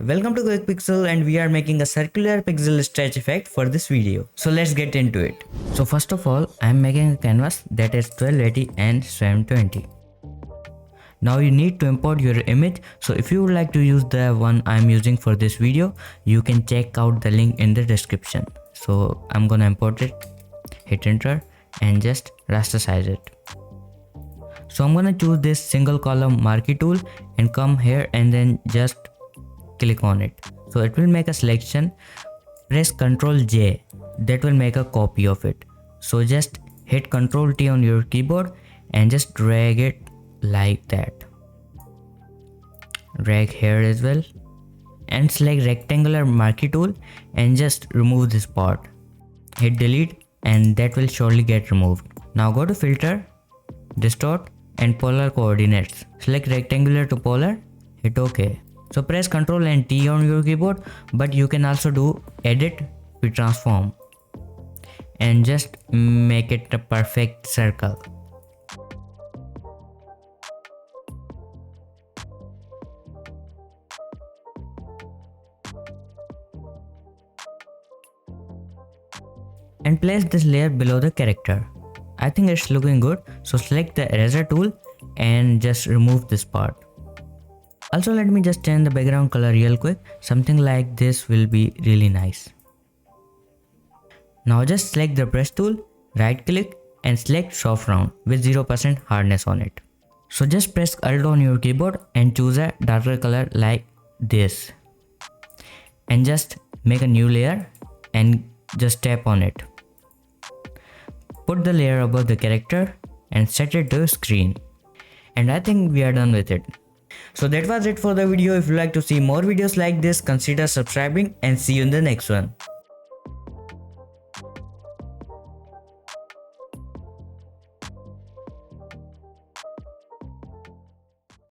Welcome to QuickPixel, and we are making a circular pixel stretch effect for this video. So let's get into it. So first of all, I am making a canvas that is 1280 and 720. Now you need to import your image. So if you would like to use the one I am using for this video, you can check out the link in the description. So I'm gonna import it, hit enter and just rasterize it. So I'm gonna choose this single column marquee tool and come here and then just click on it. So it will make a selection. Press Ctrl J, that will make a copy of it. So just hit Ctrl T on your keyboard and just drag it like that. Drag here as well and select rectangular marquee tool and just remove this part. Hit delete and that will surely get removed. Now go to filter, distort and polar coordinates. Select rectangular to polar, hit OK. So press Ctrl and T on your keyboard, but you can also do edit to transform and just make it a perfect circle. And place this layer below the character. I think it's looking good, so select the eraser tool and just remove this part. Also, let me just change the background color real quick. Something like this will be really nice. Now just select the brush tool, right click and select soft round with 0% hardness on it. So just press Alt on your keyboard and choose a darker color like this. And just make a new layer and just tap on it. Put the layer above the character and set it to screen. And I think we are done with it. So that was it for the video. If you like to see more videos like this, consider subscribing and see you in the next one.